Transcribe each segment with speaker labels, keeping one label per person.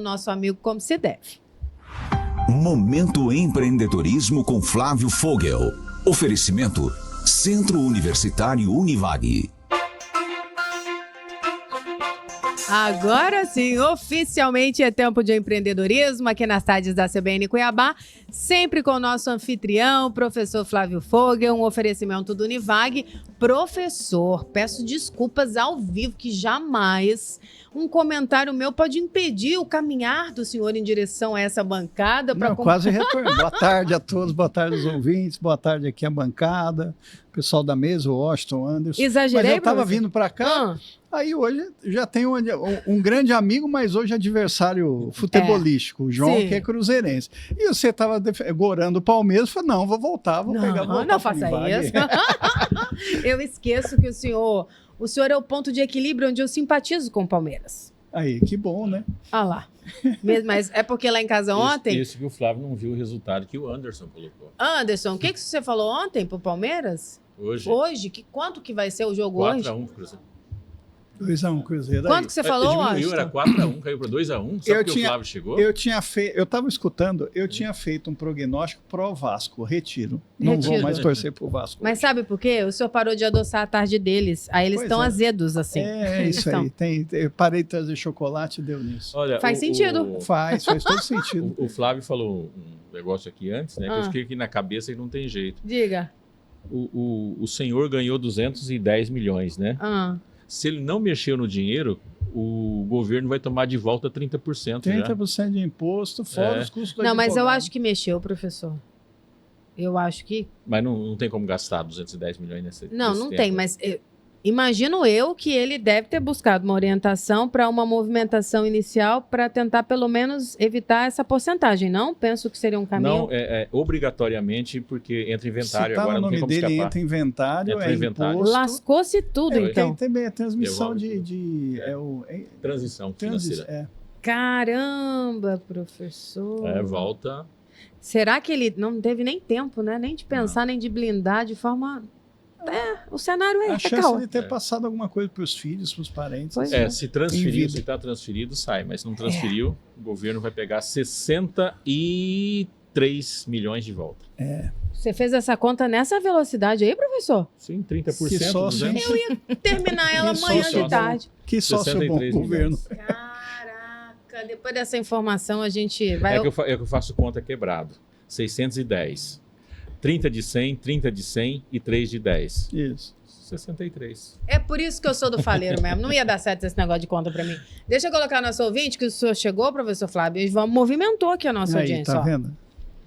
Speaker 1: nosso amigo como se deve.
Speaker 2: Momento Empreendedorismo com Flávio Fogel. Oferecimento Centro Universitário Univag.
Speaker 1: Agora sim, oficialmente é tempo de empreendedorismo aqui nas tardes da CBN Cuiabá, sempre com o nosso anfitrião, professor Flávio Fogel, um oferecimento do Univag. Professor, peço desculpas ao vivo que jamais um comentário meu pode impedir o caminhar do senhor em direção a essa bancada.
Speaker 3: Não, quase retorno. Boa tarde a todos, boa tarde aos ouvintes, boa tarde aqui a bancada, pessoal da mesa, o Washington, Anderson.
Speaker 1: Exagerei,
Speaker 3: mas eu estava
Speaker 1: professor?
Speaker 3: vindo para cá, aí hoje já tenho um grande amigo, mas hoje adversário futebolístico, o João,
Speaker 1: sim,
Speaker 3: que é cruzeirense. E você estava gorando o Palmeiras, falei, não, vou voltar, vou pegar...
Speaker 1: Não faça isso. Eu esqueço que o senhor é o ponto de equilíbrio onde eu simpatizo com o Palmeiras.
Speaker 3: Aí, que bom, né?
Speaker 1: Ah lá. Mas é porque lá em casa ontem...
Speaker 4: Esse que o Flávio não viu o resultado que o Anderson colocou.
Speaker 1: Anderson, o que você falou ontem pro Palmeiras? Hoje? Quanto que vai ser o jogo hoje?
Speaker 4: 4-1 pro Cruzeiro.
Speaker 3: 2-1 Cruzeiro.
Speaker 1: Quanto que você falou,
Speaker 4: diminuiu, era 4-1, caiu para 2-1, só porque o Flávio chegou?
Speaker 3: Eu estava escutando, eu tinha feito um prognóstico pro Vasco, retiro. Não vou mais torcer pro Vasco.
Speaker 1: Mas sabe por quê? O senhor parou de adoçar a tarde deles. Aí eles estão azedos, assim.
Speaker 3: É isso aí. Eu parei de trazer chocolate e deu nisso.
Speaker 4: Olha,
Speaker 1: faz sentido.
Speaker 3: Faz todo sentido.
Speaker 4: O Flávio falou um negócio aqui antes, né? Que eu fiquei aqui na cabeça e não tem jeito.
Speaker 1: Diga.
Speaker 4: O senhor ganhou 210 milhões, né? Se ele não mexeu no dinheiro, o governo vai tomar de volta 30%.
Speaker 3: 30% de imposto, fora os custos do advogado.
Speaker 1: Não, mas eu acho que mexeu, professor. Eu acho que...
Speaker 4: Mas não tem como gastar 210 milhões nesse
Speaker 1: Não
Speaker 4: tempo.
Speaker 1: tem, mas imagino eu que ele deve ter buscado uma orientação para uma movimentação inicial para tentar pelo menos evitar essa porcentagem, não? Penso que seria um caminho...
Speaker 4: Não, obrigatoriamente, porque entra inventário.
Speaker 3: Se
Speaker 4: agora não tem como escapar.
Speaker 3: Entra inventário,
Speaker 4: inventário.
Speaker 3: imposto.
Speaker 1: Lascou-se tudo, então.
Speaker 3: Tem também a transmissão
Speaker 4: transição financeira.
Speaker 1: Caramba, professor.
Speaker 4: Volta...
Speaker 1: Será que ele não teve nem tempo, né? Nem de pensar, nem de blindar de forma... o cenário é...
Speaker 3: A chance de ter passado alguma coisa para os filhos, para os parentes.
Speaker 4: Se transferiu, se está transferido, sai. Mas se não transferiu, o governo vai pegar 63 milhões de volta.
Speaker 1: Você fez essa conta nessa velocidade aí, professor?
Speaker 4: Sim, 30%.
Speaker 3: Que sócio,
Speaker 1: eu ia terminar ela amanhã de tarde.
Speaker 3: Que sócio bom governo.
Speaker 1: Caraca, depois dessa informação a gente vai...
Speaker 4: É que eu faço conta quebrado. 610. 30 de 100, 30 de 100 e 3 de 10.
Speaker 3: Isso.
Speaker 4: 63.
Speaker 1: É por isso que eu sou do faleiro mesmo. Não ia dar certo esse negócio de conta pra mim. Deixa eu colocar nosso ouvinte, que o senhor chegou, professor Flávio, e movimentou aqui a nossa audiência.
Speaker 3: Tá vendo?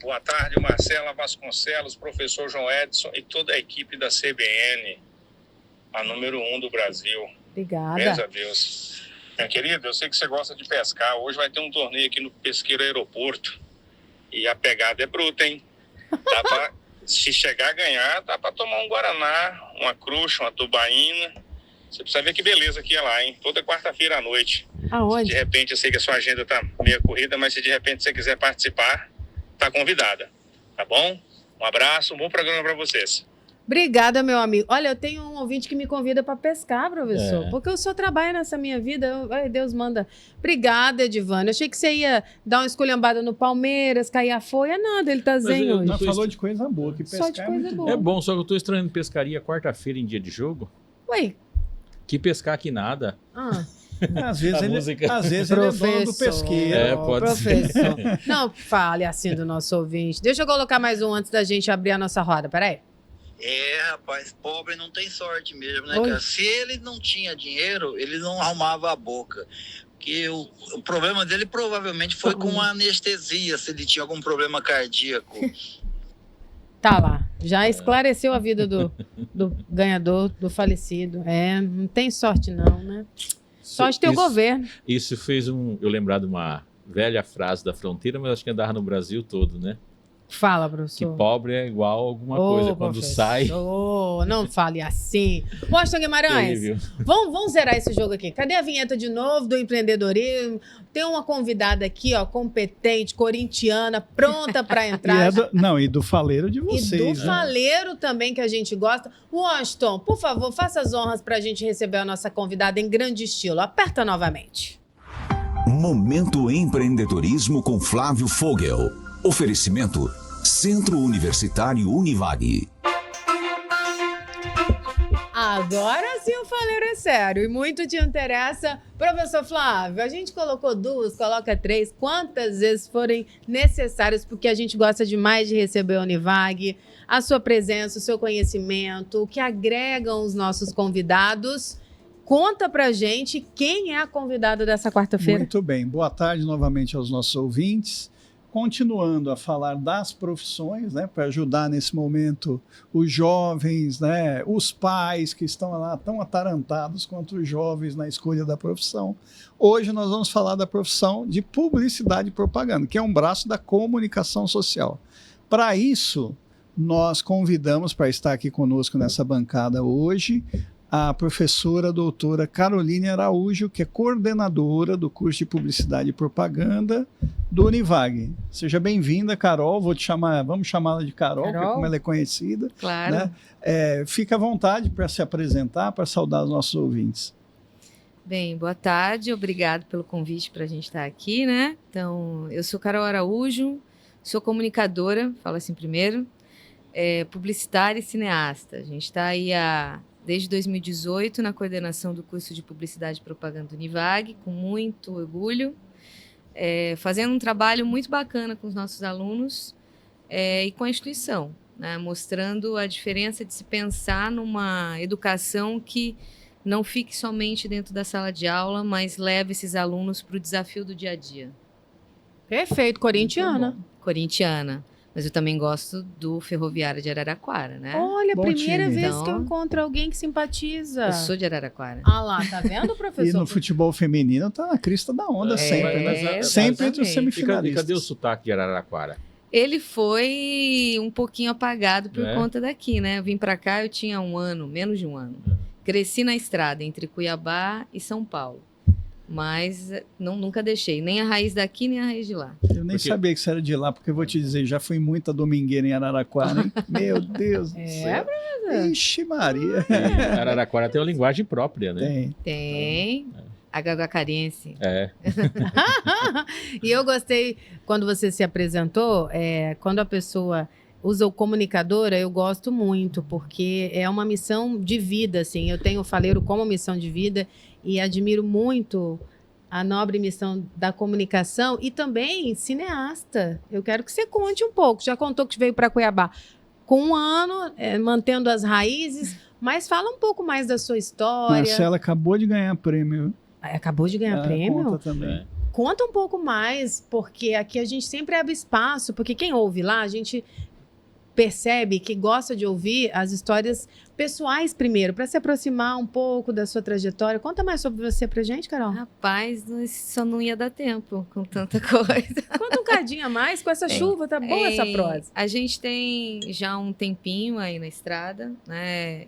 Speaker 5: Boa tarde, Marcela Vasconcelos, professor João Edson e toda a equipe da CBN, a número 1 do Brasil.
Speaker 1: Obrigada.
Speaker 5: Graças a Deus. Minha querida, eu sei que você gosta de pescar. Hoje vai ter um torneio aqui no Pesqueiro Aeroporto. E a pegada é bruta, hein? Dá pra, se chegar a ganhar, dá pra tomar um Guaraná, uma cruxa, uma tubaína. Você precisa ver que beleza que é lá, hein? Toda quarta-feira à noite.
Speaker 1: Aonde?
Speaker 5: De repente, eu sei que a sua agenda tá meio corrida, mas se de repente você quiser participar, tá convidada. Tá bom? Um abraço, um bom programa pra vocês.
Speaker 1: Obrigada, meu amigo. Olha, eu tenho um ouvinte que me convida para pescar, professor. Porque eu só trabalho nessa minha vida. Deus manda. Obrigada, Edivane. Eu achei que você ia dar uma esculhambada no Palmeiras, cair a folha. Nada, ele tá zen hoje.
Speaker 3: Não falou de coisa boa, que pescar
Speaker 1: só de coisa boa.
Speaker 4: É bom, só que eu tô estranhando pescaria quarta-feira em dia de jogo.
Speaker 1: Ué.
Speaker 4: Que pescar aqui nada.
Speaker 3: Às vezes ele é dono do pesqueiro.
Speaker 4: Pode ser.
Speaker 1: Não fale assim do nosso ouvinte. Deixa eu colocar mais um antes da gente abrir a nossa roda. Peraí.
Speaker 6: Rapaz, pobre não tem sorte mesmo, né, cara? Se ele não tinha dinheiro, ele não arrumava a boca. Porque o problema dele provavelmente foi com a anestesia, se ele tinha algum problema cardíaco.
Speaker 1: Tá lá. Já esclareceu a vida do ganhador, do falecido. Não tem sorte não, né? Sorte tem o governo.
Speaker 4: Isso fez eu lembrar de uma velha frase da fronteira, mas acho que andava no Brasil todo, né?
Speaker 1: Fala, professor.
Speaker 4: Que pobre é igual a alguma coisa. Quando
Speaker 1: professor,
Speaker 4: sai...
Speaker 1: não fale assim. Washington Guimarães, vamos zerar esse jogo aqui. Cadê a vinheta de novo do empreendedorismo? Tem uma convidada aqui, ó, competente, corintiana, pronta para entrar.
Speaker 3: E do faleiro de vocês.
Speaker 1: E do faleiro também, que a gente gosta. Washington, por favor, faça as honras para a gente receber a nossa convidada em grande estilo. Aperta novamente.
Speaker 2: Momento Empreendedorismo com Flávio Fogel. Oferecimento Centro Universitário Univag.
Speaker 1: Agora sim o faleiro é sério e muito te interessa. Professor Flávio, a gente colocou 2, coloca 3, quantas vezes forem necessárias, porque a gente gosta demais de receber a Univag, a sua presença, o seu conhecimento, o que agregam os nossos convidados. Conta pra gente quem é a convidada dessa quarta-feira.
Speaker 3: Muito bem, boa tarde novamente aos nossos ouvintes. Continuando a falar das profissões, né, para ajudar nesse momento os jovens, né, os pais que estão lá tão atarantados quanto os jovens na escolha da profissão. Hoje nós vamos falar da profissão de publicidade e propaganda, que é um braço da comunicação social. Para isso, nós convidamos para estar aqui conosco nessa bancada hoje a professora doutora Caroline Araújo, que é coordenadora do curso de Publicidade e Propaganda do Univag. Seja bem-vinda, Carol. Vamos chamá-la de Carol, porque como ela é conhecida.
Speaker 7: Claro.
Speaker 3: Né? Fica à vontade para se apresentar, para saudar os nossos ouvintes.
Speaker 7: Bem, boa tarde. Obrigado pelo convite para a gente estar aqui, né? Então, eu sou Carol Araújo, sou comunicadora, falo assim primeiro, publicitária e cineasta. A gente está aí desde 2018, na coordenação do curso de Publicidade e Propaganda Univag, com muito orgulho, fazendo um trabalho muito bacana com os nossos alunos e com a instituição, né, mostrando a diferença de se pensar numa educação que não fique somente dentro da sala de aula, mas leve esses alunos para o desafio do dia a dia.
Speaker 1: Perfeito, corintiana.
Speaker 7: Corintiana. Mas eu também gosto do Ferroviário de Araraquara, né?
Speaker 1: Olha,
Speaker 3: Bom
Speaker 1: primeira
Speaker 3: time.
Speaker 1: vez
Speaker 7: Então,
Speaker 1: que eu encontro alguém que simpatiza.
Speaker 7: Eu sou de Araraquara.
Speaker 1: Ah lá, tá vendo, professor?
Speaker 3: E no futebol feminino tá na crista da onda sempre, né? Sempre entre os
Speaker 7: exatamente.
Speaker 4: E
Speaker 3: semifinalistas.
Speaker 4: cadê o sotaque de Araraquara?
Speaker 7: Ele foi um pouquinho apagado por
Speaker 4: É?
Speaker 7: conta daqui, né? Eu vim pra cá, eu tinha menos de um ano. Cresci na estrada entre Cuiabá e São Paulo. Mas nunca deixei, nem a raiz daqui, nem a raiz de lá.
Speaker 3: Eu nem sabia que você era de lá, porque eu vou te dizer, já fui muita domingueira em Araraquara, hein? Meu Deus do céu. Ixi Maria.
Speaker 4: E Araraquara tem uma linguagem própria, né?
Speaker 7: Tem. A gagacarense.
Speaker 1: E eu gostei, quando você se apresentou, quando a pessoa usa o comunicadora, eu gosto muito, porque é uma missão de vida, assim. Eu tenho o faleiro como missão de vida e admiro muito a nobre missão da comunicação e também cineasta. Eu quero que você conte um pouco. Já contou que veio para Cuiabá com um ano, mantendo as raízes, mas fala um pouco mais da sua história.
Speaker 3: Marcela acabou de ganhar prêmio.
Speaker 1: Acabou de ganhar prêmio?
Speaker 3: Conta também.
Speaker 1: Conta um pouco mais, porque aqui a gente sempre abre espaço, porque quem ouve lá, a gente percebe que gosta de ouvir as histórias pessoais primeiro, para se aproximar um pouco da sua trajetória. Conta mais sobre você pra gente, Carol.
Speaker 7: Rapaz, só não ia dar tempo com tanta coisa.
Speaker 1: Conta um cadinho a mais, com essa chuva, tá boa essa prosa.
Speaker 7: A gente tem já um tempinho aí na estrada, né?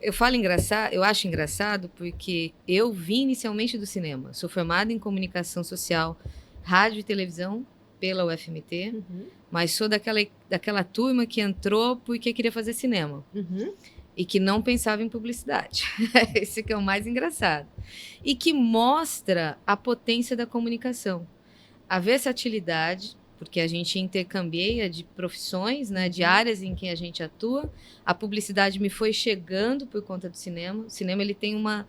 Speaker 7: Eu falo engraçado, eu acho engraçado porque eu vim inicialmente do cinema. Sou formada em comunicação social, rádio e televisão pela UFMT, mas sou daquela turma que entrou porque queria fazer cinema e que não pensava em publicidade. Esse que é o mais engraçado. E que mostra a potência da comunicação, a versatilidade, porque a gente intercambia de profissões, né, de áreas em que a gente atua. A publicidade me foi chegando por conta do cinema. O cinema ele tem uma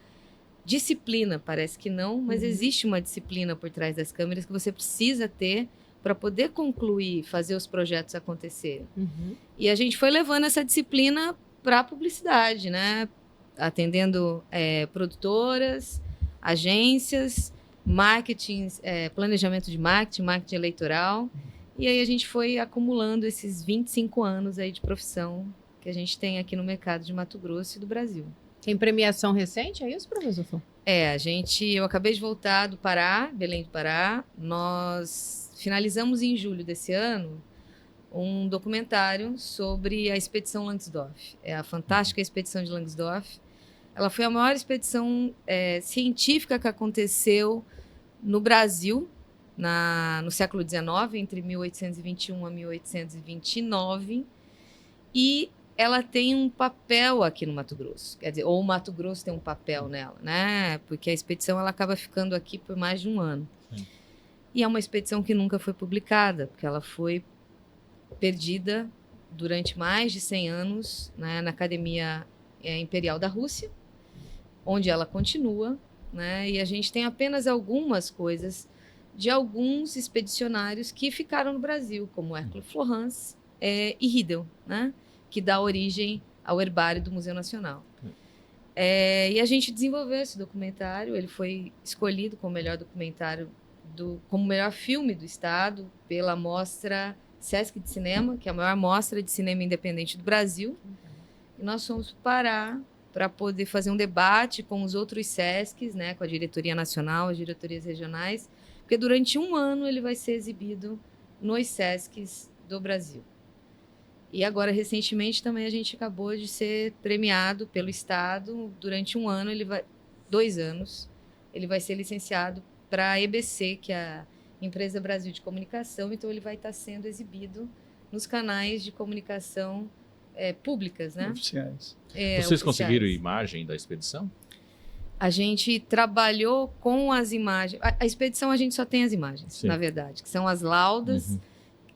Speaker 7: disciplina, parece que não, mas existe uma disciplina por trás das câmeras que você precisa ter para poder concluir, fazer os projetos acontecerem. E a gente foi levando essa disciplina para a publicidade, né? Atendendo produtoras, agências, marketing, planejamento de marketing eleitoral. E aí a gente foi acumulando esses 25 anos aí de profissão que a gente tem aqui no mercado de Mato Grosso e do Brasil.
Speaker 1: Tem premiação recente, é isso, professor?
Speaker 7: Eu acabei de voltar do Pará, Belém do Pará. Nós finalizamos em julho desse ano um documentário sobre a expedição Langsdorff. É a fantástica expedição de Langsdorff. Ela foi a maior expedição científica que aconteceu no Brasil no século XIX, entre 1821 a 1829. E ela tem um papel aqui no Mato Grosso, quer dizer, ou o Mato Grosso tem um papel nela, né? Porque a expedição ela acaba ficando aqui por mais de um ano.
Speaker 4: Sim.
Speaker 7: E é uma expedição que nunca foi publicada, porque ela foi perdida durante mais de 100 anos, né, na Academia Imperial da Rússia, onde ela continua, né? E a gente tem apenas algumas coisas de alguns expedicionários que ficaram no Brasil, como Hercule Florence e Riedel, né? Que dá origem ao herbário do Museu Nacional. E a gente desenvolveu esse documentário, ele foi escolhido como melhor documentário, como melhor filme do Estado, pela Mostra Sesc de Cinema, que é a maior mostra de cinema independente do Brasil. E nós fomos parar para poder fazer um debate com os outros Sescs, né, com a diretoria nacional, as diretorias regionais, porque durante um ano ele vai ser exibido nos Sescs do Brasil. E agora, recentemente, também a gente acabou de ser premiado pelo Estado. Durante um ano, 2 anos, ele vai ser licenciado para a EBC, que é a Empresa Brasil de Comunicação. Então, ele vai estar sendo exibido nos canais de comunicação públicas, né?
Speaker 3: Oficiais.
Speaker 4: Vocês conseguiram imagem da expedição?
Speaker 7: A gente trabalhou com as imagens. A expedição, a gente só tem as imagens,
Speaker 4: Sim.
Speaker 7: na verdade, que são as laudas,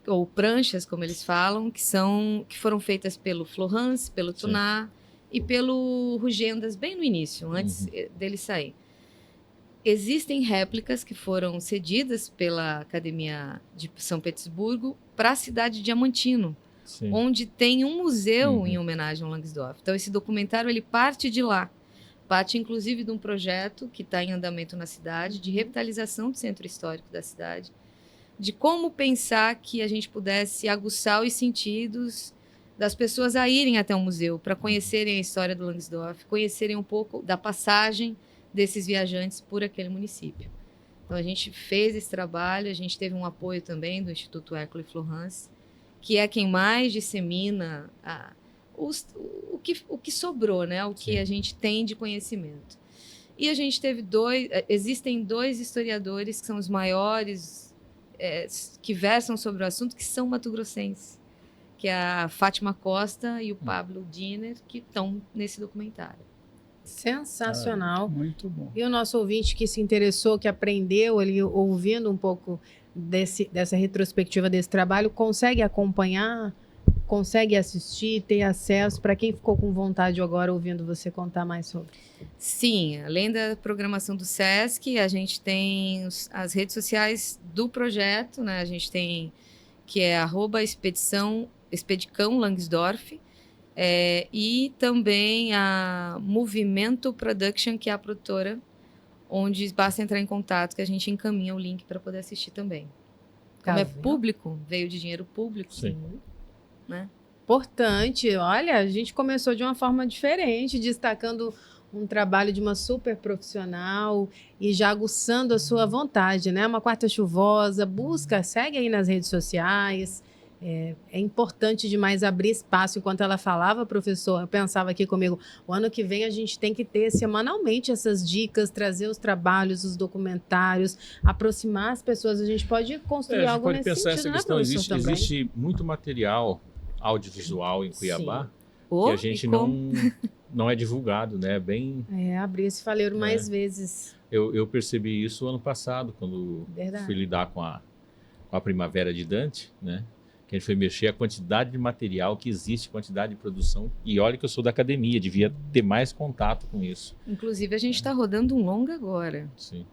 Speaker 7: ou pranchas, como eles falam, que foram feitas pelo Florence, pelo Tunar e pelo Rugendas, bem no início, antes dele sair. Existem réplicas que foram cedidas pela Academia de São Petersburgo para a cidade de Diamantino,
Speaker 4: Sim.
Speaker 7: onde tem um museu em homenagem ao Langsdorff. Então, esse documentário ele parte de lá. Parte, inclusive, de um projeto que está em andamento na cidade, de revitalização do centro histórico da cidade, de como pensar que a gente pudesse aguçar os sentidos das pessoas a irem até o museu, para conhecerem a história do Langsdorff, conhecerem um pouco da passagem desses viajantes por aquele município. Então, a gente fez esse trabalho, a gente teve um apoio também do Instituto Hercule Florence, que é quem mais dissemina o que sobrou, né? O que a gente tem de conhecimento. E a gente teve existem 2 historiadores que são os maiores que versam sobre o assunto, que são mato-grossenses, que é a Fátima Costa e o Pablo Diner, que estão nesse documentário.
Speaker 1: Sensacional.
Speaker 3: Muito bom.
Speaker 1: E o nosso ouvinte que se interessou, que aprendeu ali, ouvindo um pouco dessa retrospectiva desse trabalho, consegue acompanhar, consegue assistir, ter acesso, para quem ficou com vontade agora ouvindo você contar mais sobre?
Speaker 7: Sim, além da programação do Sesc, a gente tem as redes sociais do projeto, né? A gente tem, que é @expedicão Langsdorff, e também a Movimento Production, que é a produtora, onde basta entrar em contato que a gente encaminha o link para poder assistir também. Como é público, veio de dinheiro público, né?
Speaker 1: Importante. Olha, a gente começou de uma forma diferente, destacando um trabalho de uma super profissional e já aguçando a sua vontade, né? Uma quarta chuvosa, segue aí nas redes sociais. É importante demais abrir espaço. Enquanto ela falava, professor, eu pensava aqui comigo, o ano que vem a gente tem que ter semanalmente essas dicas, trazer os trabalhos, os documentários, aproximar as pessoas. A gente pode construir algo nesse sentido,
Speaker 4: essa
Speaker 1: né,
Speaker 4: questão.
Speaker 1: professor?
Speaker 4: Existe muito material audiovisual em Cuiabá que a gente não é divulgado, né?
Speaker 1: Abrir esse faleiro mais vezes.
Speaker 4: Eu percebi isso ano passado, quando fui lidar com a Primavera de Dante, né? Que a gente foi mexer a quantidade de material que existe, quantidade de produção. E olha que eu sou da academia, devia ter mais contato com isso.
Speaker 7: Inclusive, a gente está rodando um longa agora.
Speaker 4: Sim.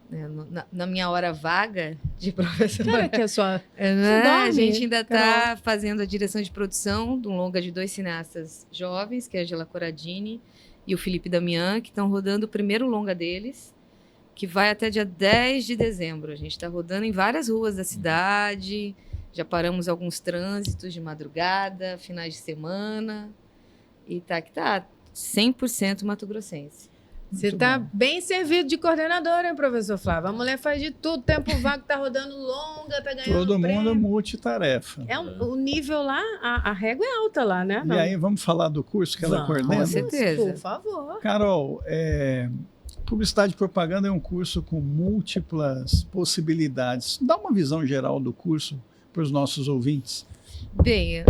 Speaker 7: Na minha hora vaga de professor.
Speaker 1: Cara, que é só...
Speaker 7: A gente ainda está fazendo a direção de produção de um longa de 2 cineastas jovens, que é a Angela Corradini e o Felipe Damian, que estão rodando o primeiro longa deles, que vai até dia 10 de dezembro. A gente está rodando em várias ruas da cidade... Já paramos alguns trânsitos de madrugada, finais de semana. E tá 100% mato-grossense.
Speaker 1: Você tá bem servido de coordenadora, hein, professor Flávio? A mulher faz de tudo, tempo vago, tá rodando longa, tá ganhando
Speaker 3: Todo
Speaker 1: prêmio.
Speaker 3: mundo multitarefa.
Speaker 1: O nível lá, a régua é alta lá, né?
Speaker 3: E aí, vamos falar do curso que ela coordena?
Speaker 7: Com certeza.
Speaker 1: Por favor.
Speaker 3: Carol, Publicidade e Propaganda é um curso com múltiplas possibilidades. Dá uma visão geral do curso para os nossos ouvintes.
Speaker 7: Bem,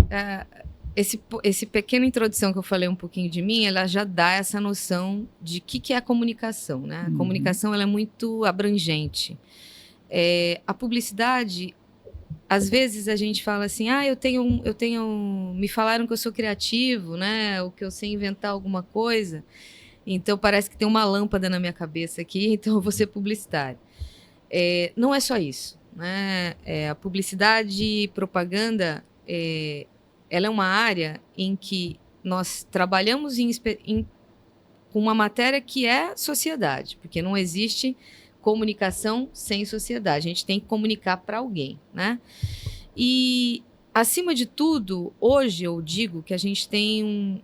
Speaker 7: esse pequena introdução que eu falei um pouquinho de mim, ela já dá essa noção de que é a comunicação, né? A comunicação, ela é muito abrangente. A publicidade, às vezes a gente fala assim, me falaram que eu sou criativo, né? Ou que eu sei inventar alguma coisa. Então parece que tem uma lâmpada na minha cabeça aqui, então eu vou ser publicitário. Não é só isso, né? A publicidade e propaganda, ela é uma área em que nós trabalhamos com uma matéria que é sociedade, porque não existe comunicação sem sociedade. A gente tem que comunicar para alguém, né? E, acima de tudo, hoje eu digo que a gente tem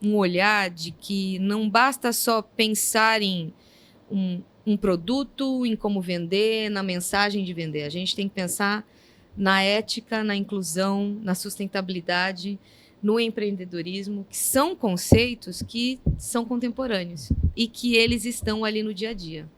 Speaker 7: um olhar de que não basta só pensar em um produto, em como vender, na mensagem de vender. A gente tem que pensar na ética, na inclusão, na sustentabilidade, no empreendedorismo, que são conceitos que são contemporâneos e que eles estão ali no dia a dia.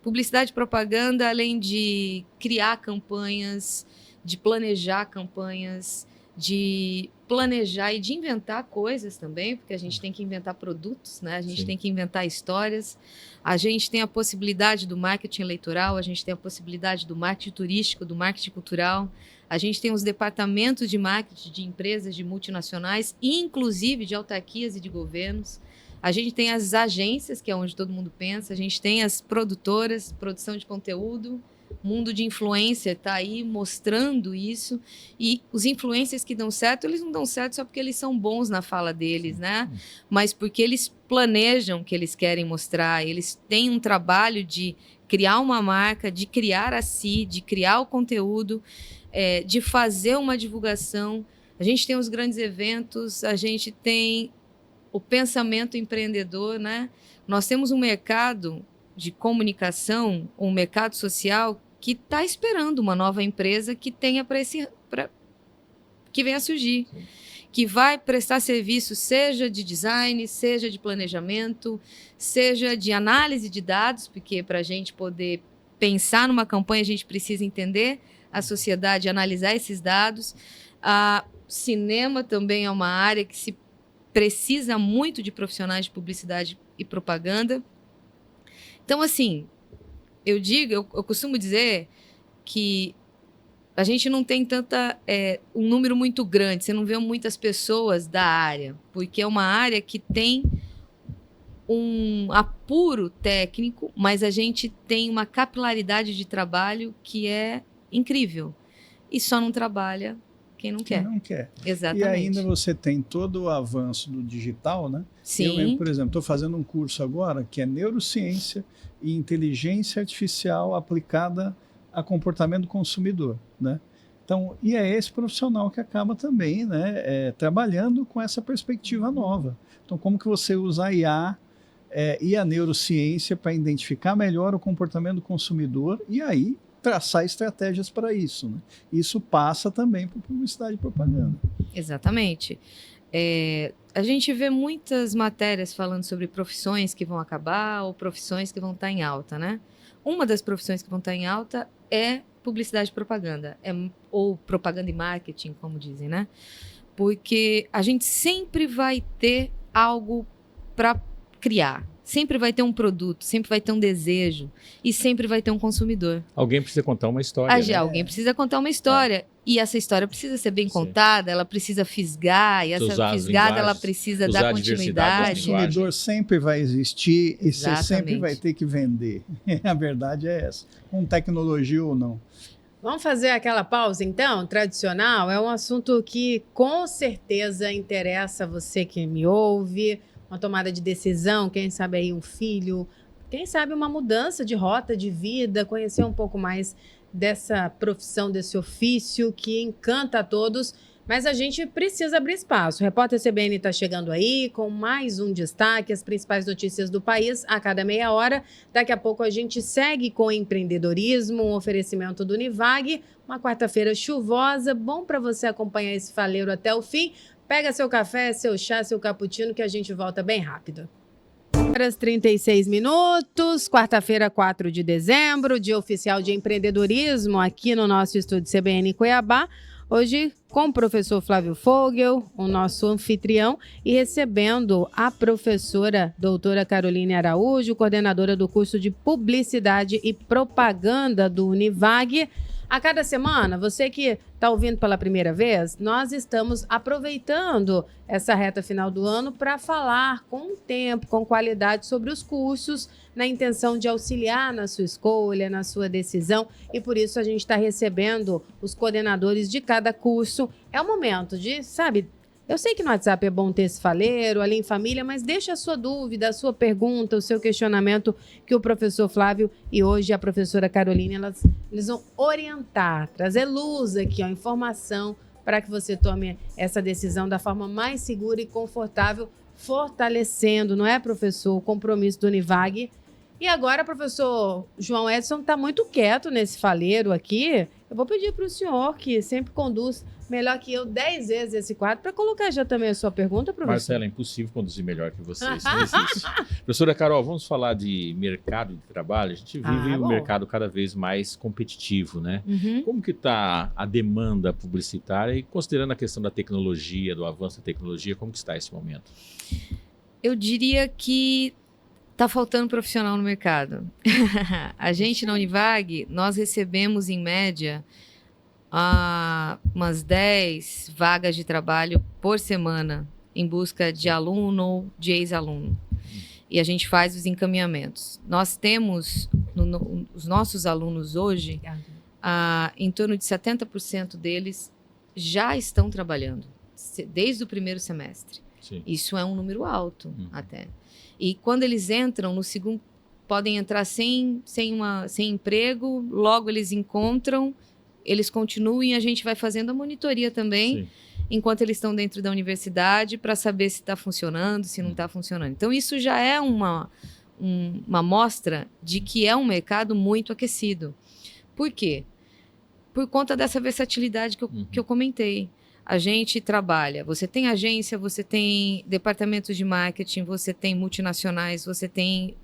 Speaker 7: Publicidade e propaganda, além de criar campanhas, de planejar campanhas, de planejar e de inventar coisas também, porque a gente tem que inventar produtos, né? A gente tem que inventar histórias. A gente tem a possibilidade do marketing eleitoral, a gente tem a possibilidade do marketing turístico, do marketing cultural. A gente tem os departamentos de marketing de empresas, de multinacionais, inclusive de autarquias e de governos. A gente tem as agências, que é onde todo mundo pensa. A gente tem as produtoras, produção de conteúdo. Mundo de influencer está aí mostrando isso. E os influencers que dão certo, eles não dão certo só porque eles são bons na fala deles, né? Mas porque eles planejam o que eles querem mostrar. Eles têm um trabalho de criar uma marca, de criar a si, de criar o conteúdo, de fazer uma divulgação. A gente tem os grandes eventos, a gente tem o pensamento empreendedor, né? Nós temos um mercado de comunicação, um mercado social que está esperando uma nova empresa que tenha que venha a surgir, que vai prestar serviço, seja de design, seja de planejamento, seja de análise de dados, porque para a gente poder pensar numa campanha a gente precisa entender a sociedade, analisar esses dados. Cinema também é uma área que se precisa muito de profissionais de publicidade e propaganda. Então, assim, eu costumo dizer que a gente não tem um número muito grande, você não vê muitas pessoas da área, porque é uma área que tem um apuro técnico, mas a gente tem uma capilaridade de trabalho que é incrível. E só não trabalha quem não quer.
Speaker 3: Quem não quer.
Speaker 7: Exatamente.
Speaker 3: E ainda você tem todo o avanço do digital, né?
Speaker 7: Sim.
Speaker 3: Eu mesmo, por exemplo, estou fazendo um curso agora que é neurociência e inteligência artificial aplicada a comportamento do consumidor, né? Então, e é esse profissional que acaba também, né, trabalhando com essa perspectiva nova. Então, como que você usa a IA e a neurociência para identificar melhor o comportamento do consumidor e aí traçar estratégias para isso, né? Isso passa também por publicidade e propaganda.
Speaker 7: Exatamente. A gente vê muitas matérias falando sobre profissões que vão acabar ou profissões que vão estar em alta, né? Uma das profissões que vão estar em alta é publicidade e propaganda, ou propaganda e marketing, como dizem, né? Porque a gente sempre vai ter algo para criar. Sempre vai ter um produto, sempre vai ter um desejo e sempre vai ter um consumidor.
Speaker 4: Alguém precisa contar uma história. Né?
Speaker 7: Alguém precisa contar uma história. E essa história precisa ser bem contada, ela precisa fisgar, e essa fisgada ela precisa dar continuidade.
Speaker 3: O consumidor sempre vai existir e você sempre vai ter que vender. A verdade é essa, com tecnologia ou não.
Speaker 1: Vamos fazer aquela pausa, então, tradicional? É um assunto que com certeza interessa você que me ouve. Uma tomada de decisão, quem sabe aí um filho, quem sabe uma mudança de rota de vida, conhecer um pouco mais dessa profissão, desse ofício que encanta a todos, mas a gente precisa abrir espaço. O Repórter CBN está chegando aí com mais um destaque, as principais notícias do país a cada meia hora. Daqui a pouco a gente segue com empreendedorismo, um oferecimento do Univag, uma quarta-feira chuvosa, bom para você acompanhar esse faleiro até o fim. Pega seu café, seu chá, seu cappuccino, que a gente volta bem rápido. Horas 36 minutos, quarta-feira, 4 de dezembro, dia oficial de empreendedorismo aqui no nosso estúdio CBN Cuiabá. Hoje com o professor Flávio Fogel, o nosso anfitrião, e recebendo a professora doutora Caroline Araújo, coordenadora do curso de Publicidade e Propaganda do Univag. A cada semana, você que está ouvindo pela primeira vez, nós estamos aproveitando essa reta final do ano para falar com tempo, com qualidade sobre os cursos, na intenção de auxiliar na sua escolha, na sua decisão, e por isso a gente está recebendo os coordenadores de cada curso. É o momento de, sabe, eu sei que no WhatsApp é bom ter esse faleiro ali em família, mas deixa a sua dúvida, a sua pergunta, o seu questionamento, que o professor Flávio e hoje a professora Caroline, eles vão orientar, trazer luz aqui, ó, informação para que você tome essa decisão da forma mais segura e confortável, fortalecendo, não é, professor, o compromisso do Univag. E agora, professor João Edson está muito quieto nesse faleiro aqui. Eu vou pedir para o senhor, que sempre conduz melhor que eu 10 vezes esse quadro, para colocar já também a sua pergunta, professor.
Speaker 4: Marcela, é impossível conduzir melhor que vocês. Não existe. Professora Carol, vamos falar de mercado de trabalho. A gente vive um mercado cada vez mais competitivo, né? Como que está a demanda publicitária e considerando a questão da tecnologia, do avanço da tecnologia, como que está esse momento?
Speaker 7: Eu diria que está faltando profissional no mercado. A gente na Univag, nós recebemos em média umas 10 vagas de trabalho por semana em busca de aluno ou de ex-aluno. E a gente faz os encaminhamentos. Nós temos, os nossos alunos hoje, em torno de 70% deles já estão trabalhando, desde o primeiro semestre.
Speaker 4: Sim.
Speaker 7: Isso é um número alto até. E quando eles entram no segundo, podem entrar sem emprego, logo eles encontram, eles continuam e a gente vai fazendo a monitoria também,
Speaker 4: Sim,
Speaker 7: enquanto eles estão dentro da universidade, para saber se está funcionando, se não está funcionando. Então, isso já é uma amostra de que é um mercado muito aquecido. Por quê? Por conta dessa versatilidade que eu comentei. A gente trabalha, você tem agência, você tem departamentos de marketing, você tem multinacionais, você tem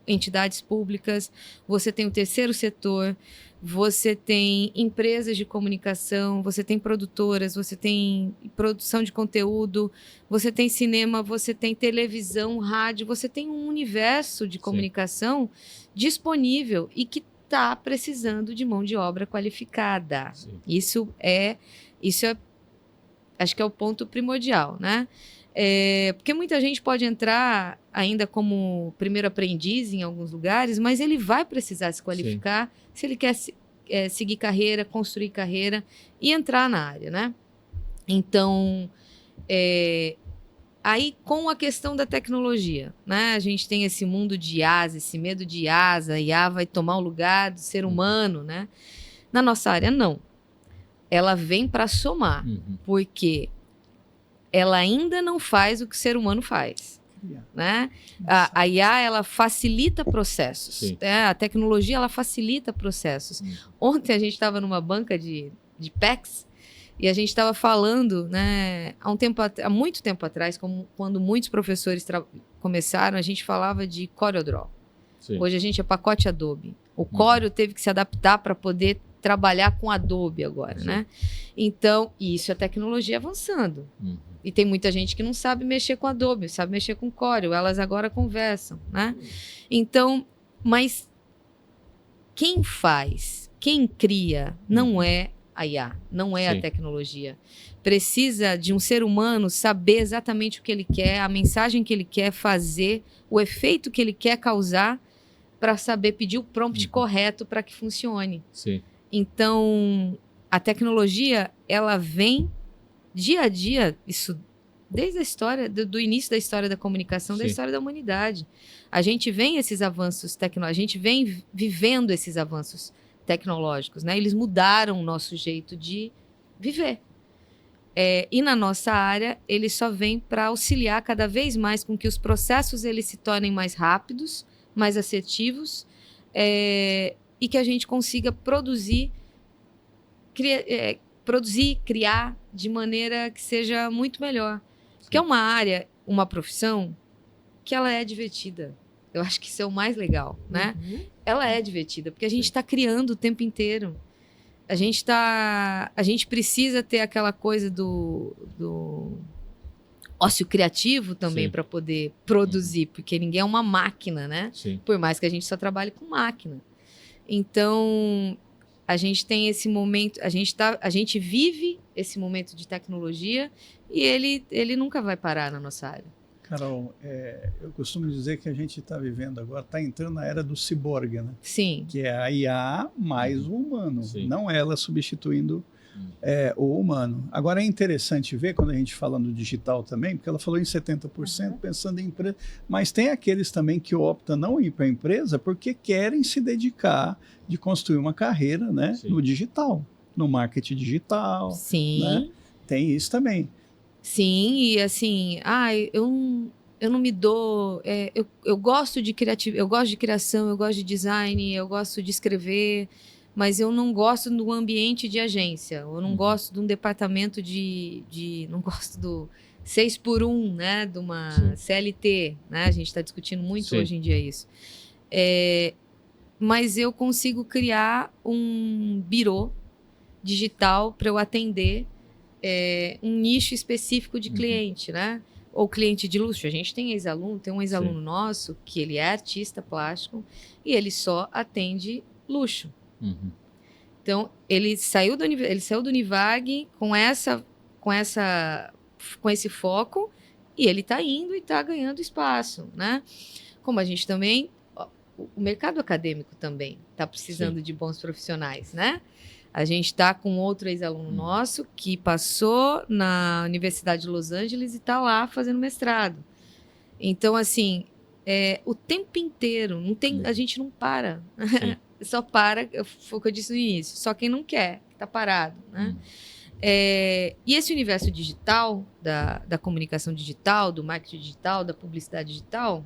Speaker 7: entidades públicas, você tem o terceiro setor, você tem empresas de comunicação, você tem produtoras, você tem produção de conteúdo, você tem cinema, você tem televisão, rádio, você tem um universo de comunicação disponível e que está precisando de mão de obra qualificada.
Speaker 4: sim.
Speaker 7: Isso é, acho que é o ponto primordial, né? Porque muita gente pode entrar ainda como primeiro aprendiz em alguns lugares, mas ele vai precisar se qualificar se ele quer seguir carreira, construir carreira e entrar na área, né? Então, aí com a questão da tecnologia, né? A gente tem esse mundo de IAs, esse medo de IAs, a IA vai tomar o lugar do ser humano, né? Na nossa área, não. Ela vem para somar, porque ela ainda não faz o que o ser humano faz. Né? A IA, ela facilita processos. A tecnologia, ela facilita processos. Ontem a gente estava numa banca de PECs e a gente estava falando, né, há muito tempo atrás, quando muitos professores começaram, a gente falava de CorelDRAW. Hoje a gente é pacote Adobe. O Corel teve que se adaptar para poder trabalhar com Adobe agora, né? Então, isso é tecnologia avançando. E tem muita gente que não sabe mexer com Adobe, sabe mexer com Corel, elas agora conversam, né? Então, mas quem faz, quem cria, não é a IA, não é a tecnologia. Precisa de um ser humano saber exatamente o que ele quer, a mensagem que ele quer fazer, o efeito que ele quer causar, para saber pedir o prompt correto para que funcione. Então, a tecnologia, ela vem dia a dia, isso desde a história, do início da história da comunicação, da história da humanidade. A gente vem esses avanços tecnológicos, a gente vem vivendo esses avanços tecnológicos, né? Eles mudaram o nosso jeito de viver. E na nossa área, eles só vêm para auxiliar cada vez mais com que os processos eles se tornem mais rápidos, mais assertivos, e que a gente consiga produzir, criar de maneira que seja muito melhor. Porque é uma área, uma profissão, que ela é divertida. Eu acho que isso é o mais legal, né? Ela é divertida, porque a gente está criando o tempo inteiro. a gente precisa ter aquela coisa do ócio criativo também para poder produzir, porque ninguém é uma máquina, né?
Speaker 4: Sim.
Speaker 7: Por mais que a gente só trabalhe com máquina. Então, a gente tem esse momento, a gente vive esse momento de tecnologia e ele nunca vai parar na nossa área.
Speaker 3: Carol, eu costumo dizer que a gente está vivendo agora, está entrando na era do ciborgue, né?
Speaker 7: Sim.
Speaker 3: Que é a IA mais o humano,
Speaker 4: Sim.
Speaker 3: não ela substituindo o humano. Agora é interessante ver, quando a gente fala no digital também, porque ela falou em 70% pensando em empresa, mas tem aqueles também que optam não ir para a empresa porque querem se dedicar de construir uma carreira, né, no digital, no marketing digital.
Speaker 7: Sim.
Speaker 3: Né? Tem isso também.
Speaker 7: Sim, e assim, eu não me dou. Eu gosto de eu gosto de criação, eu gosto de design, eu gosto de escrever, mas eu não gosto do ambiente de agência, eu não gosto de um departamento não gosto do 6x1, né? De uma CLT, né? A gente está discutindo muito hoje em dia isso. Mas eu consigo criar um birô digital para eu atender um nicho específico de cliente, né? Ou cliente de luxo. A gente tem um ex-aluno nosso que ele é artista plástico e ele só atende luxo. Então, ele saiu do Univag com esse foco e ele está indo e está ganhando espaço, né? Como a gente também... O mercado acadêmico também está precisando de bons profissionais, né? A gente está com outro ex-aluno nosso que passou na Universidade de Los Angeles e está lá fazendo mestrado. Então, assim, o tempo inteiro, a gente não para. Só para, foi o que eu disse no início, só quem não quer, está parado. Né? E esse universo digital, da comunicação digital, do marketing digital, da publicidade digital,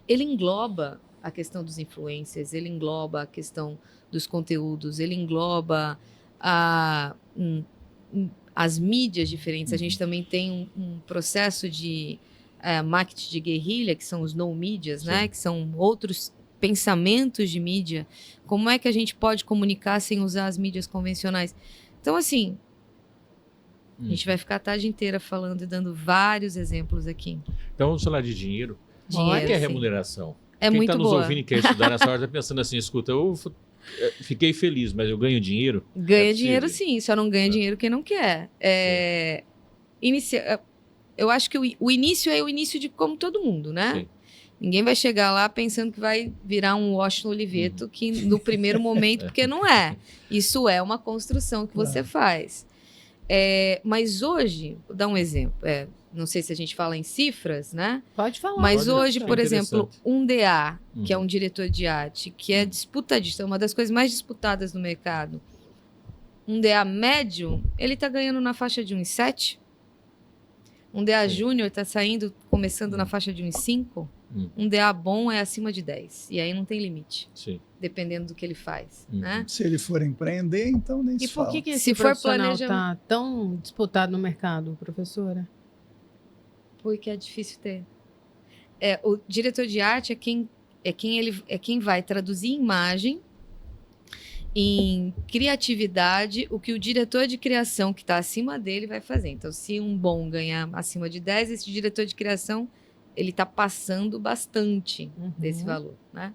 Speaker 7: ele engloba a questão dos influencers, ele engloba a questão dos conteúdos, ele engloba as mídias diferentes. A gente também tem um processo de marketing de guerrilha, que são os no-mídias, né? Que são outros pensamentos de mídia. Como é que a gente pode comunicar sem usar as mídias convencionais? Então, assim, a gente vai ficar a tarde inteira falando e dando vários exemplos aqui.
Speaker 4: Então, vamos falar de dinheiro. Como é que é a remuneração?
Speaker 7: Quem muito
Speaker 4: está nos ouvindo e quer estudar nessa hora está pensando assim, escuta, eu fiquei feliz, mas eu ganho dinheiro?
Speaker 7: Ganha dinheiro sim, só não ganha dinheiro quem não quer. Eu acho que o início é o início de como todo mundo, né? Sim. Ninguém vai chegar lá pensando que vai virar um Washington Oliveto que no primeiro momento, porque não é. Isso é uma construção que você faz. Mas hoje, vou dar um exemplo. Não sei se a gente fala em cifras, né?
Speaker 1: Pode falar.
Speaker 7: Mas hoje, por exemplo, um DA, que é um diretor de arte, que é disputadíssimo, é uma das coisas mais disputadas no mercado. Um DA médio, ele está ganhando na faixa de 1,7. Um DA júnior está começando na faixa de 1,5. Um DA bom é acima de 10. E aí não tem limite. Sim. Dependendo do que ele faz. Né?
Speaker 3: Se ele for empreender, então nem se fala.
Speaker 1: E por que esse profissional está tão disputado no mercado, professora?
Speaker 7: Porque é difícil ter. O diretor de arte é quem vai traduzir em imagem, em criatividade, o que o diretor de criação que está acima dele vai fazer. Então, se um bom ganhar acima de 10, esse diretor de criação ele está passando bastante desse valor. Né?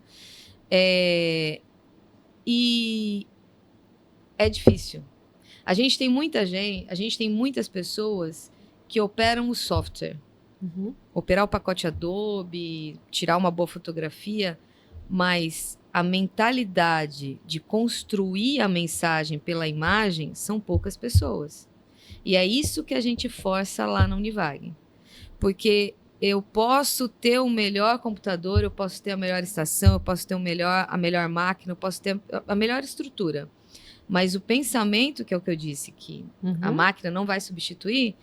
Speaker 7: E é difícil. A gente tem muitas pessoas que operam o software. Operar o pacote Adobe, tirar uma boa fotografia, mas a mentalidade de construir a mensagem pela imagem são poucas pessoas. E é isso que a gente força lá na Univag. Porque eu posso ter o melhor computador, eu posso ter a melhor estação, eu posso ter a melhor máquina, eu posso ter a melhor estrutura. Mas o pensamento, que é o que eu disse, que a máquina não vai substituir,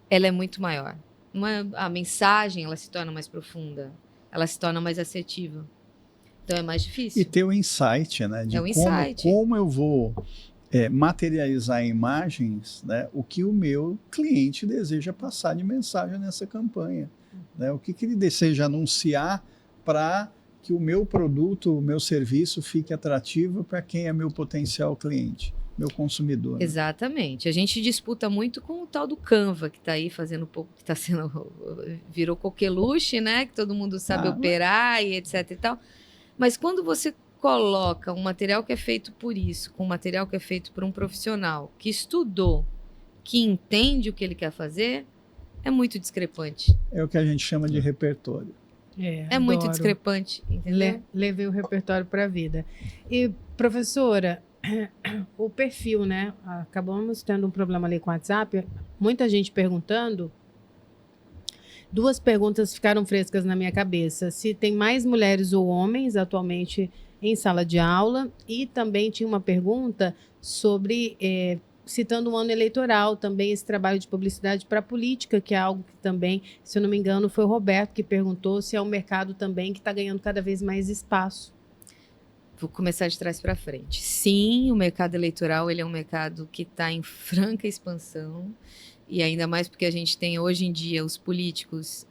Speaker 7: ela é muito maior. A mensagem ela se torna mais profunda, ela se torna mais assertiva. Então é mais difícil.
Speaker 3: E ter o insight, né? De como eu vou materializar em imagens, né, o que o meu cliente deseja passar de mensagem nessa campanha. Né? O que ele deseja anunciar para que o meu produto, o meu serviço fique atrativo para quem é meu potencial cliente, meu consumidor. Né?
Speaker 7: Exatamente. A gente disputa muito com o tal do Canva, que está aí fazendo um pouco, que está sendo, virou coqueluche, né? Que todo mundo sabe operar e etc e tal. Mas quando você coloca um material que é feito por isso, com um material que é feito por um profissional que estudou, que entende o que ele quer fazer, é muito discrepante.
Speaker 3: É o que a gente chama de repertório.
Speaker 7: É muito discrepante, entendeu?
Speaker 1: Levei o repertório para a vida. E, professora, o perfil, né? Acabamos tendo um problema ali com o WhatsApp, muita gente perguntando. 2 perguntas ficaram frescas na minha cabeça. Se tem mais mulheres ou homens atualmente em sala de aula, e também tinha uma pergunta sobre, citando o ano eleitoral, também esse trabalho de publicidade para a política, que é algo que também, se eu não me engano, foi o Roberto que perguntou se é um mercado também que está ganhando cada vez mais espaço.
Speaker 7: Vou começar de trás para frente. Sim, o mercado eleitoral ele é um mercado que está em franca expansão, e ainda mais porque a gente tem hoje em dia os políticos,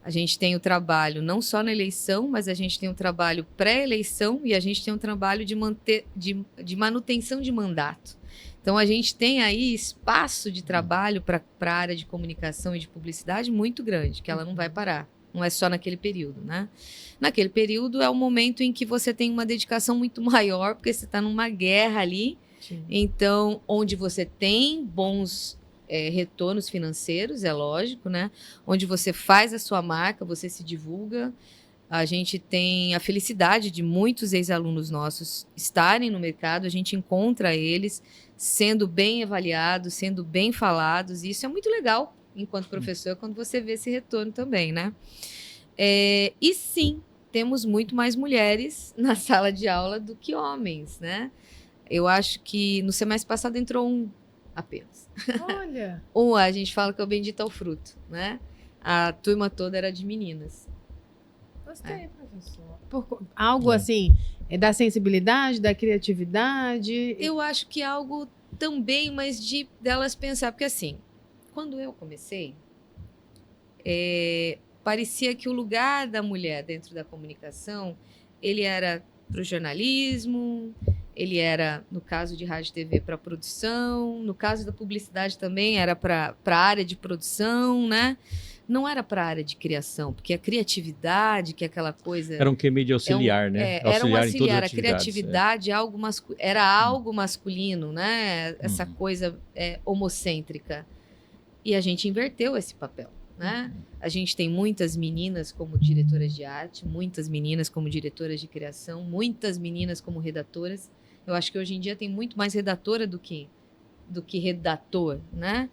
Speaker 7: a gente tem o trabalho não só na eleição, mas a gente tem o trabalho pré-eleição e a gente tem um trabalho de manutenção de mandato. Então, a gente tem aí espaço de trabalho para a área de comunicação e de publicidade muito grande, que ela não vai parar. Não é só naquele período, né? Naquele período é o momento em que você tem uma dedicação muito maior, porque você está numa guerra ali. Sim. Então, onde você tem bons retornos financeiros, é lógico, né? Onde você faz a sua marca, você se divulga. A gente tem a felicidade de muitos ex-alunos nossos estarem no mercado, a gente encontra eles sendo bem avaliados, sendo bem falados, e isso é muito legal, enquanto professor, quando você vê esse retorno também, né? E sim, temos muito mais mulheres na sala de aula do que homens, né? Eu acho que no semestre passado entrou um apenas.
Speaker 1: Olha!
Speaker 7: A gente fala que é o bendito ao fruto, né? A turma toda era de meninas.
Speaker 1: Gostei, professor. Algo assim, da sensibilidade, da criatividade?
Speaker 7: Eu acho que algo também, mas delas pensar, porque assim, quando eu comecei, parecia que o lugar da mulher dentro da comunicação, ele era para o jornalismo, ele era, no caso de rádio e TV, para produção, no caso da publicidade também era para a área de produção, né? Não era para a área de criação, porque a criatividade, que é aquela coisa...
Speaker 4: Era um que meio de auxiliar, né?
Speaker 7: Era um auxiliar, a criatividade era algo masculino, né? Essa coisa homocêntrica. E a gente inverteu esse papel, né? A gente tem muitas meninas como diretoras de arte, muitas meninas como diretoras de criação, muitas meninas como redatoras. Eu acho que hoje em dia tem muito mais redatora do que redator, né?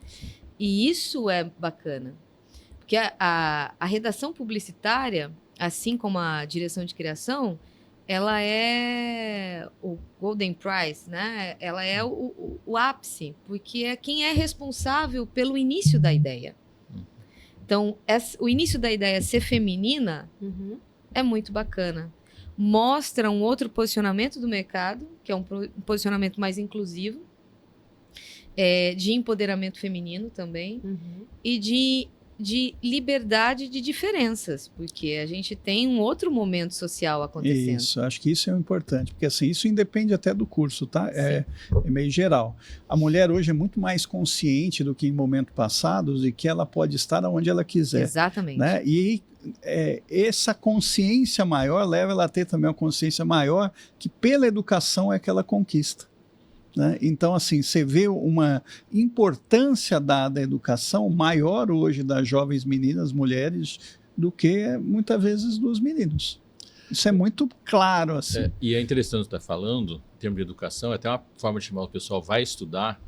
Speaker 7: E isso é bacana. Porque a redação publicitária, assim como a direção de criação, ela é o Golden Prize, né? Ela é o ápice, porque é quem é responsável pelo início da ideia. Então, o início da ideia ser feminina é muito bacana. Mostra um outro posicionamento do mercado, que é um posicionamento mais inclusivo, de empoderamento feminino também, e de liberdade de diferenças, porque a gente tem um outro momento social acontecendo.
Speaker 3: Isso, acho que isso é importante, porque assim, isso independe até do curso, tá? É meio geral. A mulher hoje é muito mais consciente do que em momentos passados e que ela pode estar onde ela quiser.
Speaker 7: Exatamente.
Speaker 3: Né? E essa consciência maior leva ela a ter também uma consciência maior que pela educação é que ela conquista. Né? Então, assim, você vê uma importância dada à educação maior hoje das jovens meninas, mulheres, do que muitas vezes dos meninos. Isso é muito claro. Assim.
Speaker 4: E é interessante estar falando, em termos de educação, até uma forma de chamar o pessoal vai estudar.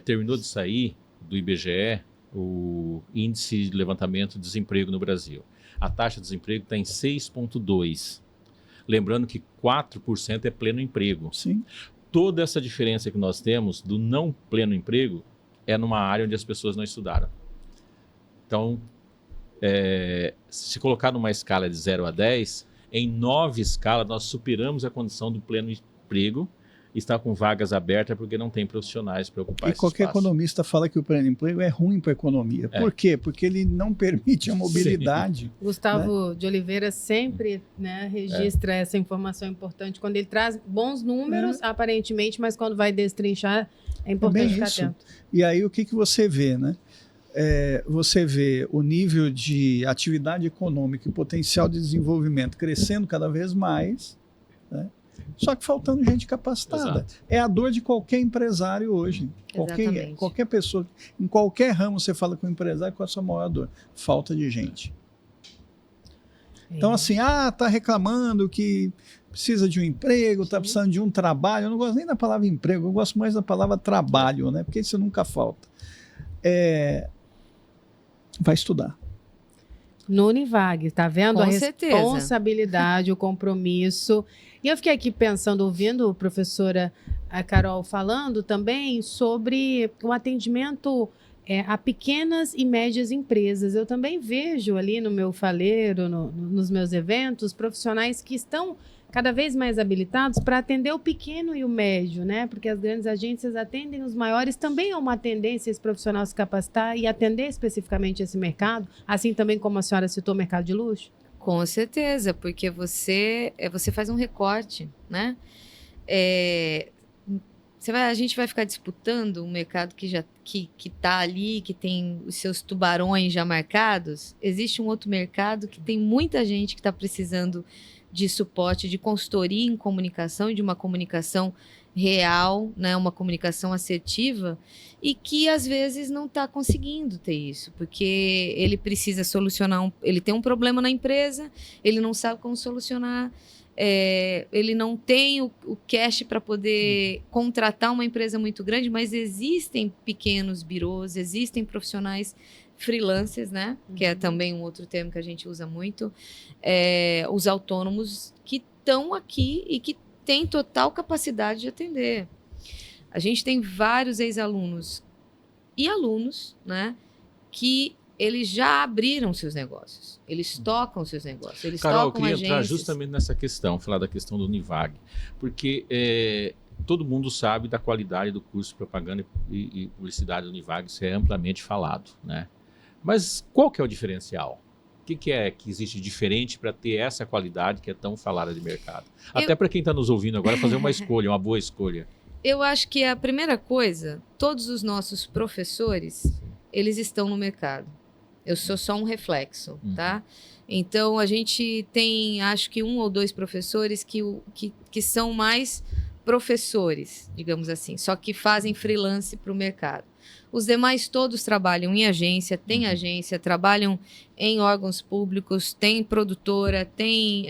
Speaker 4: Terminou de sair do IBGE o índice de levantamento de desemprego no Brasil. A taxa de desemprego está em 6,2%. Lembrando que 4% é pleno emprego.
Speaker 3: Sim.
Speaker 4: Toda essa diferença que nós temos do não pleno emprego é numa área onde as pessoas não estudaram. Então, se colocar numa escala de 0 a 10, em 9 escalas nós superamos a condição do pleno emprego está com vagas abertas porque não tem profissionais para ocupar
Speaker 3: E
Speaker 4: esse
Speaker 3: qualquer
Speaker 4: espaço.
Speaker 3: economista fala que o pleno emprego é ruim para a economia. Por quê? Porque ele não permite a mobilidade.
Speaker 1: Gustavo de Oliveira sempre, né, registra essa informação importante. Quando ele traz bons números, aparentemente, mas quando vai destrinchar, é importante ficar atento.
Speaker 3: E aí o que você vê, né? Você vê o nível de atividade econômica e potencial de desenvolvimento crescendo cada vez mais, né? Só que faltando gente capacitada.
Speaker 4: Exato.
Speaker 3: É a dor de qualquer empresário hoje. Qualquer pessoa, em qualquer ramo você fala com o empresário, qual é a sua maior dor? Falta de gente. Então assim, tá reclamando que precisa de um emprego, está precisando de um trabalho. Eu não gosto nem da palavra emprego, eu gosto mais da palavra trabalho, né? Porque isso nunca falta. Vai estudar.
Speaker 1: No Univag, tá vendo?
Speaker 7: Com
Speaker 1: a
Speaker 7: certeza.
Speaker 1: Responsabilidade, o compromisso. E eu fiquei aqui pensando, ouvindo a professora Carol falando também sobre o atendimento a pequenas e médias empresas. Eu também vejo ali no meu faleiro, nos meus eventos, profissionais que estão cada vez mais habilitados para atender o pequeno e o médio, né? Porque as grandes agências atendem os maiores. Também é uma tendência esse profissional se capacitar e atender especificamente esse mercado, assim também como a senhora citou o mercado de luxo?
Speaker 7: Com certeza, porque você faz um recorte, né? A gente vai ficar disputando um mercado que está ali, que tem os seus tubarões já marcados. Existe um outro mercado que tem muita gente que está precisando de suporte, de consultoria em comunicação e de uma comunicação real, né, uma comunicação assertiva, e que às vezes não está conseguindo ter isso, porque ele precisa solucionar, ele tem um problema na empresa, ele não sabe como solucionar, ele não tem o cash para poder contratar uma empresa muito grande, mas existem pequenos birôs, existem profissionais freelancers, né? Que é também um outro termo que a gente usa muito, os autônomos que estão aqui e que têm total capacidade de atender. A gente tem vários ex-alunos e alunos, né? Que eles já abriram seus negócios, eles tocam seus negócios, eles
Speaker 4: Carol,
Speaker 7: tocam
Speaker 4: eu queria
Speaker 7: agências.
Speaker 4: entrar justamente nessa questão, falar da questão do Univag, porque todo mundo sabe da qualidade do curso de propaganda e publicidade do Univag, isso é amplamente falado, né? Mas qual que é o diferencial? O que é que existe diferente para ter essa qualidade que é tão falada de mercado? Até para quem está nos ouvindo agora fazer uma escolha, uma boa escolha.
Speaker 7: Eu acho que a primeira coisa, todos os nossos professores, eles estão no mercado. Eu sou só um reflexo, tá? Então, a gente tem, acho que 1 ou 2 professores que são mais professores, digamos assim, só que fazem freelance para o mercado. Os demais todos trabalham em agência, têm agência, trabalham em órgãos públicos, tem produtora, tem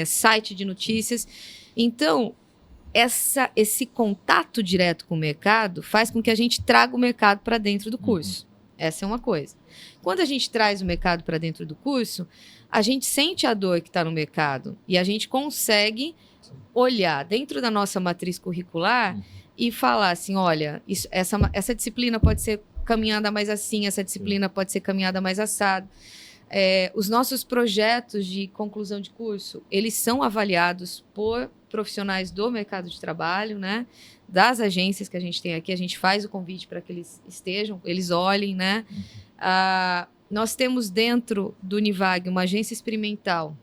Speaker 7: site de notícias. Então, esse contato direto com o mercado faz com que a gente traga o mercado para dentro do curso. Essa é uma coisa. Quando a gente traz o mercado para dentro do curso, a gente sente a dor que está no mercado e a gente consegue olhar dentro da nossa matriz curricular e falar assim, olha, essa disciplina pode ser caminhada mais assim, essa disciplina pode ser caminhada mais assado. Os nossos projetos de conclusão de curso, eles são avaliados por profissionais do mercado de trabalho, né? Das agências que a gente tem aqui, a gente faz o convite para que eles estejam, eles olhem, né? Nós temos dentro do Univag uma agência experimental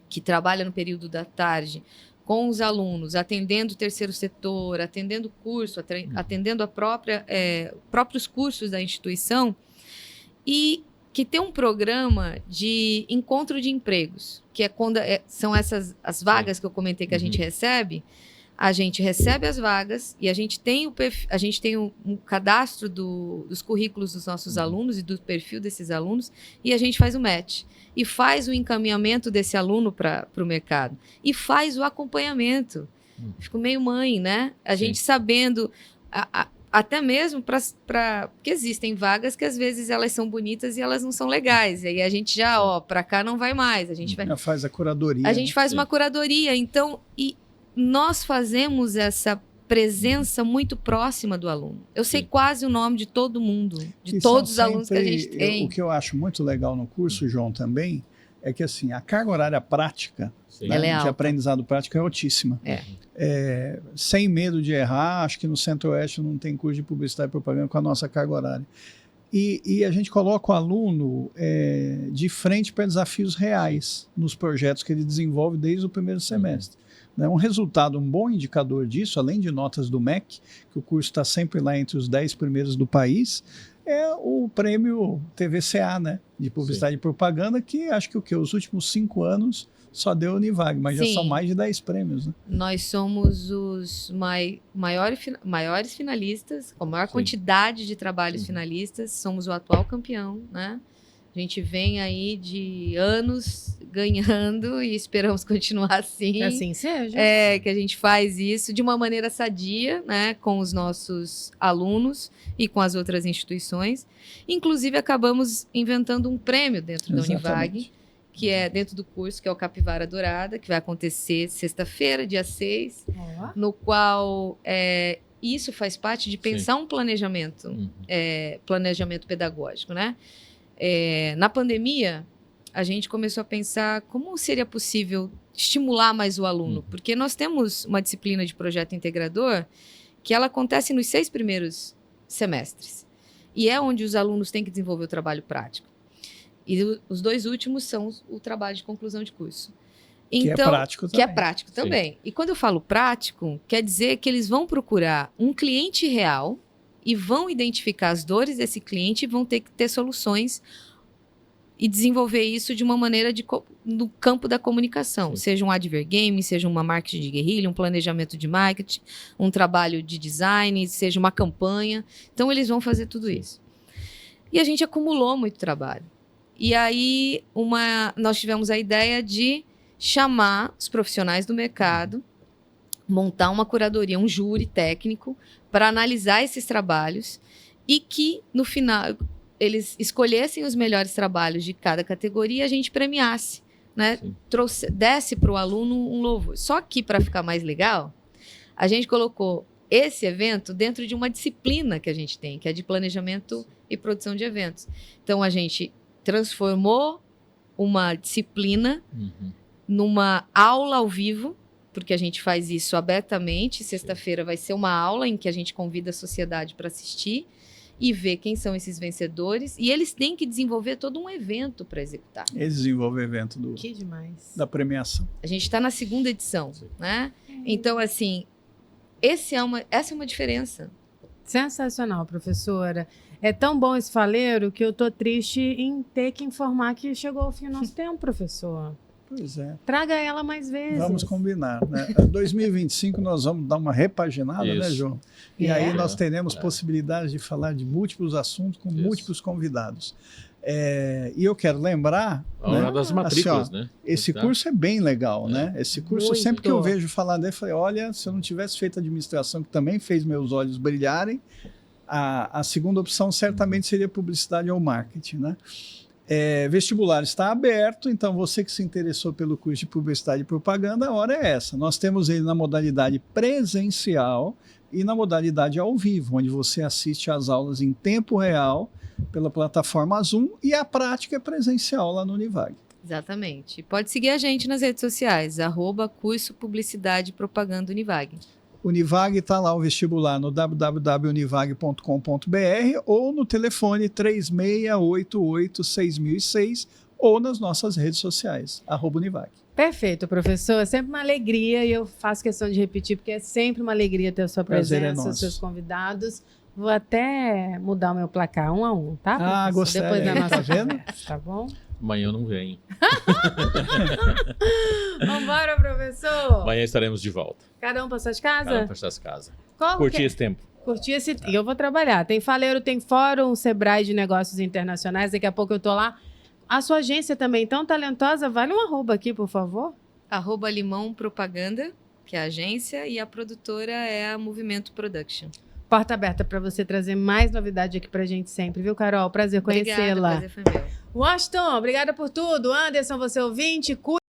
Speaker 7: que trabalha no período da tarde com os alunos, atendendo o terceiro setor, atendendo o curso, atendendo próprios cursos da instituição, e que tem um programa de encontro de empregos, que é quando são as vagas que eu comentei que a gente recebe as vagas e a gente tem um cadastro dos currículos dos nossos alunos e do perfil desses alunos, e a gente faz o match e faz o encaminhamento desse aluno para o mercado e faz o acompanhamento. Fico meio mãe, né? A gente sabendo, até mesmo porque existem vagas que às vezes elas são bonitas e elas não são legais. E aí a gente já, para cá não vai mais. A gente
Speaker 3: faz a curadoria.
Speaker 7: A gente faz uma curadoria. Então, nós fazemos essa presença muito próxima do aluno. Eu sei quase o nome de todo mundo, de todos os alunos que a gente tem.
Speaker 3: O que eu acho muito legal no curso, João, também, é que assim, a carga horária prática
Speaker 4: Sim.
Speaker 7: Ela é
Speaker 3: de
Speaker 7: alta.
Speaker 3: aprendizado prático é altíssima. Sem medo de errar, acho que no Centro-Oeste não tem curso de publicidade e propaganda com a nossa carga horária. E a gente coloca o aluno de frente para desafios reais nos projetos que ele desenvolve desde o primeiro semestre. Um resultado, um bom indicador disso, além de notas do MEC, que o curso está sempre lá entre os 10 primeiros do país, é o prêmio TVCA, né, de publicidade e propaganda, que acho que os últimos 5 anos só deu Univag, mas já são mais de 10 prêmios. Né?
Speaker 7: Nós somos os maiores finalistas, com a maior quantidade de trabalhos finalistas, somos o atual campeão, né? A gente vem aí de anos ganhando e esperamos continuar assim.
Speaker 1: Que assim seja.
Speaker 7: Que a gente faz isso de uma maneira sadia, né, com os nossos alunos e com as outras instituições. Inclusive, acabamos inventando um prêmio dentro da Univag, que é dentro do curso, que é o Capivara Dourada, que vai acontecer sexta-feira, dia 6, no qual isso faz parte de pensar um planejamento, planejamento pedagógico, né? Na pandemia, a gente começou a pensar como seria possível estimular mais o aluno, porque nós temos uma disciplina de projeto integrador que ela acontece nos 6 primeiros semestres, e é onde os alunos têm que desenvolver o trabalho prático. E os 2 últimos são o trabalho de conclusão de curso. Então, que é prático também. E quando eu falo prático, quer dizer que eles vão procurar um cliente real e vão identificar as dores desse cliente e vão ter que ter soluções e desenvolver isso de uma maneira no campo da comunicação. Seja um advergame, seja uma marketing de guerrilha, um planejamento de marketing, um trabalho de design, seja uma campanha. Então, eles vão fazer tudo isso. E a gente acumulou muito trabalho. E aí, nós tivemos a ideia de chamar os profissionais do mercado, montar uma curadoria, um júri técnico, para analisar esses trabalhos e que, no final, eles escolhessem os melhores trabalhos de cada categoria e a gente premiasse, né? Desse para o aluno um louvor. Só que, para ficar mais legal, a gente colocou esse evento dentro de uma disciplina que a gente tem, que é de planejamento e produção de eventos. Então, a gente transformou uma disciplina numa aula ao vivo, porque a gente faz isso abertamente. Sexta-feira vai ser uma aula em que a gente convida a sociedade para assistir e ver quem são esses vencedores. E eles têm que desenvolver todo um evento para executar.
Speaker 3: Eles desenvolvem o evento da premiação.
Speaker 7: A gente está na 2ª edição, né? Então, assim, essa é uma diferença.
Speaker 1: Sensacional, professora. É tão bom esse faleiro que eu tô triste em ter que informar que chegou ao fim do nosso tempo, professor.
Speaker 3: Pois é.
Speaker 1: Traga ela mais vezes.
Speaker 3: Vamos combinar, né? 2025 nós vamos dar uma repaginada, né, João? E aí nós teremos possibilidade de falar de múltiplos assuntos com múltiplos convidados. E eu quero lembrar...
Speaker 4: das matrículas, né?
Speaker 3: Esse curso é bem legal, né? Esse curso, sempre que eu vejo falar dele, eu falei, olha, se eu não tivesse feito administração, que também fez meus olhos brilharem, a segunda opção certamente seria publicidade ou marketing, né? Vestibular está aberto, então você que se interessou pelo curso de publicidade e propaganda, a hora é essa. Nós temos ele na modalidade presencial e na modalidade ao vivo, onde você assiste às aulas em tempo real pela plataforma Zoom, e a prática é presencial lá no Univag.
Speaker 7: Exatamente. Pode seguir a gente nas redes sociais, @curso Publicidade e Propaganda Univag.
Speaker 3: Univag está lá o vestibular no www.univag.com.br ou no telefone 3688-6006 ou nas nossas redes sociais, @Univag.
Speaker 1: Perfeito, professor. É sempre uma alegria e eu faço questão de repetir, porque é sempre uma alegria ter a sua presença, os seus convidados. Vou até mudar o meu placar 1-1, tá, professor?
Speaker 3: Gostei.
Speaker 1: Depois da nossa
Speaker 3: tá vendo?
Speaker 1: conversa, tá bom?
Speaker 4: Amanhã eu não venho.
Speaker 1: Vambora, professor!
Speaker 4: Amanhã estaremos de volta.
Speaker 1: Cada um para suas casas?
Speaker 4: Cada um para suas casas.
Speaker 1: Curtir
Speaker 4: esse tempo.
Speaker 1: Curtir esse tempo. E eu vou trabalhar. Tem Faleiro, tem Fórum Sebrae de Negócios Internacionais. Daqui a pouco eu tô lá. A sua agência também tão talentosa. Vale um @ aqui, por favor.
Speaker 7: @Limão Propaganda, que é a agência, e a produtora é a Movimento Production.
Speaker 1: Porta aberta para você trazer mais novidade aqui pra gente sempre, viu, Carol? Prazer conhecê-la.
Speaker 7: Obrigada, prazer foi meu.
Speaker 1: Washington, obrigada por tudo. Anderson, você ouvinte,